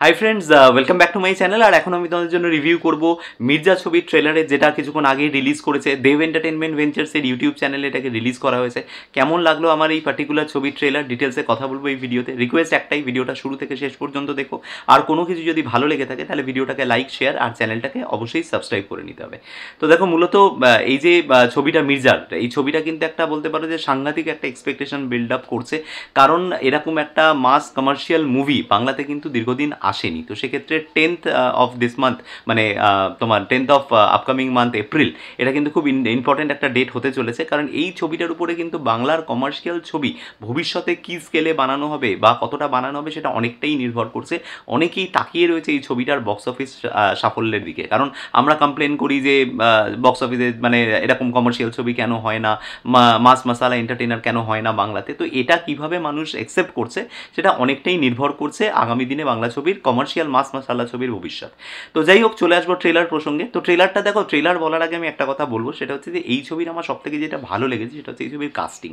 High friends, welcome back to my channel. আর এখন আমি তোমাদের জন্য রিভিউ করব মির্জা ছবির ট্রেলারে, যেটা কিছুক্ষণ আগেই রিলিজ করেছে দেব এন্টারটেনমেন্ট ভেঞ্চার্সের ইউটিউব চ্যানেলে এটাকে রিলিজ করা হয়েছে। কেমন লাগলো আমার এই পার্টিকুলার ছবির ট্রেলার, ডিটেলসে কথা বলবো এই ভিডিওতে। রিকোয়েস্ট একটাই, ভিডিওটা শুরু থেকে শেষ পর্যন্ত দেখো। আর কোনো কিছু যদি ভালো লেগে থাকে তাহলে ভিডিওটাকে লাইক, শেয়ার আর চ্যানেলটাকে অবশ্যই সাবস্ক্রাইব করে নিতে হবে। তো দেখো, মূলত এই যে ছবিটা মির্জার, এই ছবিটা কিন্তু একটা বলতে পারো যে সাংঘাতিক একটা এক্সপেকটেশন বিল্ড আপ করছে, কারণ এরকম একটা মাস কমার্শিয়াল মুভি বাংলাতে কিন্তু দীর্ঘদিন আসেনি। তো সেক্ষেত্রে 10th অফ দিস মান্থ, মানে তোমার 10th of upcoming month April, এটা কিন্তু খুব ইম্পর্টেন্ট একটা ডেট হতে চলেছে। কারণ এই ছবিটার উপরে কিন্তু বাংলার কমার্শিয়াল ছবি ভবিষ্যতে কী স্কেলে বানানো হবে বা কতটা বানানো হবে সেটা অনেকটাই নির্ভর করছে। অনেকেই তাকিয়ে রয়েছে এই ছবিটার বক্স অফিস সাফল্যের দিকে। কারণ আমরা কমপ্লেন করি যে বক্স অফিসে মানে এরকম কমার্শিয়াল ছবি কেন হয় না, মাস মাসালা এন্টারটেইনার কেন হয় না বাংলাতে। তো এটা কিভাবে মানুষ অ্যাকসেপ্ট করছে সেটা অনেকটাই নির্ভর করছে আগামী দিনে বাংলা ছবির কমার্শিয়াল মাস মাসালা ছবির ভবিষ্যৎ। তো যাই হোক, চলে আসবো ট্রেলার প্রসঙ্গে। তো ট্রেলারটা দেখো, ট্রেলার বলার আগে আমি একটা কথা বলবো, সেটা হচ্ছে যে এই ছবির আমার সবথেকে যেটা ভালো লেগেছে সেটা হচ্ছে এই ছবির কাস্টিং।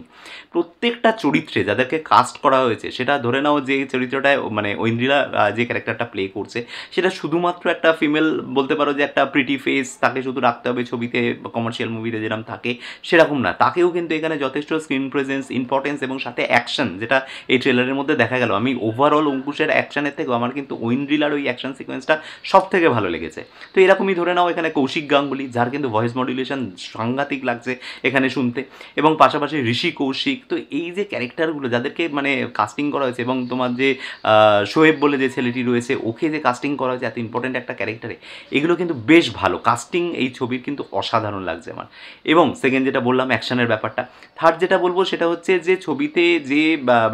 প্রত্যেকটা চরিত্রে যাদেরকে কাস্ট করা হয়েছে, সেটা ধরে নাও যে চরিত্রটায় মানে ঐন্দ্রিলা যে ক্যারেক্টারটা প্লে করছে, সেটা শুধুমাত্র একটা ফিমেল, বলতে পারো যে একটা প্রিটি ফেস, তাকে শুধু রাখতে হবে ছবিতে, কমার্শিয়াল মুভিতে যেরকম থাকে সেরকম না। তাকেও কিন্তু এখানে যথেষ্ট স্ক্রিন প্রেজেন্স, ইম্পর্টেন্স এবং সাথে অ্যাকশন, যেটা এই ট্রেলারের মধ্যে দেখা গেল। আমি ওভারঅল অঙ্কুশের অ্যাকশনের থেকেও আমার কিন্তু ঐন্দ্রিলার ওই অ্যাকশন সিকোয়েন্সটা সব থেকে ভালো লেগেছে। তো এরকমই ধরে নাও এখানে কৌশিক গাঙ্গুলি, যার কিন্তু ভয়েস মডুলেশন সাংঘাতিক লাগছে এখানে শুনতে, এবং পাশাপাশি ঋষি কৌশিক। তো এই যে ক্যারেক্টারগুলো যাদেরকে মানে কাস্টিং করা হয়েছে, এবং তোমার যে শোয়েব বলে যে ছেলেটি রয়েছে, ওকে যে কাস্টিং করা হয়েছে এত ইম্পর্টেন্ট একটা ক্যারেক্টারে, এগুলো কিন্তু বেশ ভালো কাস্টিং। এই ছবির কিন্তু অসাধারণ লাগছে আমার। এবং সেকেন্ড যেটা বললাম অ্যাকশনের ব্যাপারটা। থার্ড যেটা বলবো সেটা হচ্ছে যে ছবিতে যে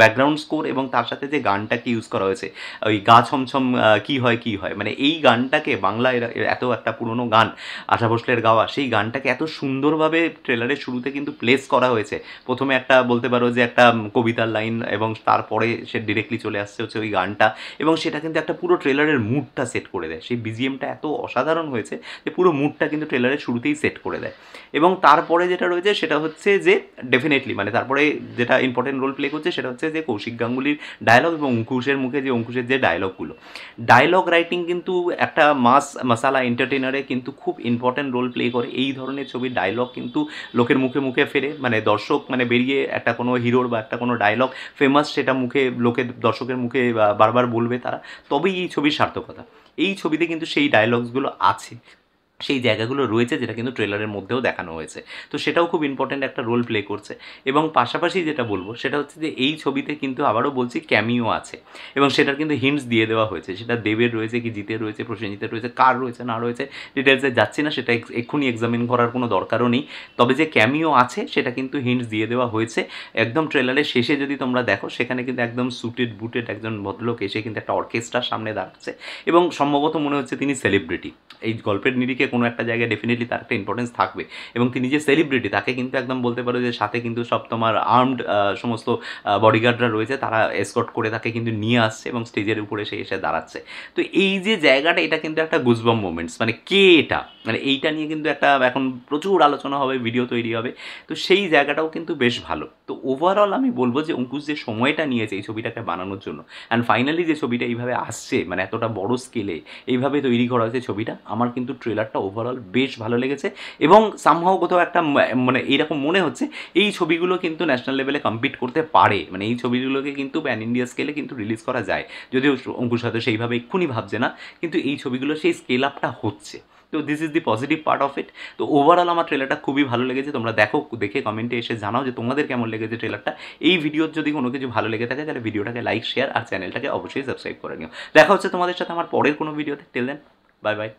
ব্যাকগ্রাউন্ড স্কোর এবং তার সাথে যে গানটাকে ইউজ করা হয়েছে, ওই গা ছমছম কী হয় কী হয়, মানে এই গানটাকে বাংলায় এত একটা পুরনো গান, আশা ভোসলের গাওয়া, সেই গানটাকে এত সুন্দরভাবে ট্রেলারের শুরুতে কিন্তু প্লেস করা হয়েছে। প্রথমে একটা বলতে পারো যে একটা কবিতার লাইন, এবং তারপরে সে ডিরেক্টলি চলে আসছে হচ্ছে ওই গানটা, এবং সেটা কিন্তু একটা পুরো ট্রেলারের মুডটা সেট করে দেয়। সেই বিজিএমটা এত অসাধারণ হয়েছে যে পুরো মুডটা কিন্তু ট্রেলারের শুরুতেই সেট করে দেয়। এবং তারপরে যেটা রয়েছে সেটা হচ্ছে যে ডেফিনেটলি মানে তারপরে যেটা ইম্পর্টেন্ট রোল প্লে করছে সেটা হচ্ছে যে কৌশিক গাঙ্গুলির ডায়লগ এবং অঙ্কুশের মুখে যে অঙ্কুশের যে ডায়লগগুলো, ডায়লগ রাইটিং কিন্তু একটা মাস মাসালা এন্টারটেইনারে কিন্তু খুব ইম্পর্টেন্ট রোল প্লে করে। এই ধরনের ছবির ডায়লগ কিন্তু লোকের মুখে মুখে ফেরে, মানে দর্শক মানে বেরিয়ে একটা কোনো হিরোর বা একটা কোনো ডায়লগ ফেমাস, সেটা মুখে লোকের দর্শকের মুখে বারবার বলবে তারা, তবেই এই ছবির সার্থকতা। এই ছবিতে কিন্তু সেই ডায়লগসগুলো আছে, সেই জায়গাগুলো রয়েছে, যেটা কিন্তু ট্রেলারের মধ্যেও দেখানো হয়েছে। তো সেটাও খুব ইম্পর্ট্যান্ট একটা রোল প্লে করছে। এবং পাশাপাশি যেটা বলবো সেটা হচ্ছে যে এই ছবিতে কিন্তু আবারও বলছি ক্যামিও আছে, এবং সেটার কিন্তু হিন্টস দিয়ে দেওয়া হয়েছে। সেটা দেবের রয়েছে কি জিতের রয়েছে, প্রসেনজিতের রয়েছে, কার রয়েছে না রয়েছে ডিটেলসে যাচ্ছি না, সেটা এক্ষুনি এক্সামিন করার কোনো দরকারও নেই। তবে যে ক্যামিও আছে সেটা কিন্তু হিন্টস দিয়ে দেওয়া হয়েছে। একদম ট্রেলারের শেষে যদি তোমরা দেখো, সেখানে কিন্তু একদম সুটেড বুটেড একজন ভদ্রলোক এসে কিন্তু একটা অর্কেস্ট্রার সামনে দাঁড়াচ্ছে, এবং সম্ভবত মনে হচ্ছে তিনি সেলিব্রিটি। এই গল্পের নিরিখে কোনো একটা জায়গায় ডেফিনেটলি তার একটা ইম্পর্টেন্স থাকবে। এবং তিনি যে সেলিব্রিটি, তাকে কিন্তু একদম বলতে পারো যে সাথে কিন্তু সব তোমার আর্মড সমস্ত বডিগার্ডরা রয়েছে, তারা এসকর্ট করে তাকে কিন্তু নিয়ে আসছে এবং স্টেজের উপরে সে এসে দাঁড়াচ্ছে। তো এই যে জায়গাটা, এটা কিন্তু একটা গুজবাম মোমেন্টস, মানে কে এটা, মানে এইটা নিয়ে কিন্তু একটা এখন প্রচুর আলোচনা হবে, ভিডিও তৈরি হবে। তো সেই জায়গাটাও কিন্তু বেশ ভালো। তো ওভারঅল আমি বলবো যে অঙ্কুশ যে সময়টা নিয়েছে এই ছবিটাকে বানানোর জন্য, অ্যান্ড ফাইনালি যে ছবিটা এইভাবে আসছে, মানে এতটা বড় স্কেলে এইভাবে তৈরি করা হয়েছে ছবিটা, আমার কিন্তু ট্রেলারটা ওভারঅল বেশ ভালো লেগেছে। এবং সামহাও কোথাও একটা মানে এইরকম মনে হচ্ছে এই ছবিগুলো কিন্তু ন্যাশনাল লেভেলে কম্পিট করতে পারে, মানে এই ছবিগুলোকে কিন্তু প্যান ইন্ডিয়া স্কেলে কিন্তু রিলিজ করা যায়। যদিও অঙ্কুশ হয়তো সেইভাবে এক্ষুনি ভাবছে না, কিন্তু এই ছবিগুলো সেই স্কেল আপটা হচ্ছে। তো this is the positive part of it. তো ওভারঅল আমার ট্রেলারটা খুবই ভালো লেগেছে। তোমরা দেখো, দেখে কমেন্টে এসে জানাও যে তোমাদের কেমন লেগেছে ট্রেলারটা। এই ভিডিওর যদি কোনো কিছু ভালো লেগে থাকে তাহলে ভিডিওটাকে লাইক, শেয়ার আর চ্যানেলটাকে অবশ্যই সাবস্ক্রাইব করে নিও। দেখা হচ্ছে তোমাদের সাথে আমার পরের কোনো ভিডিওতে। Till then, bye by.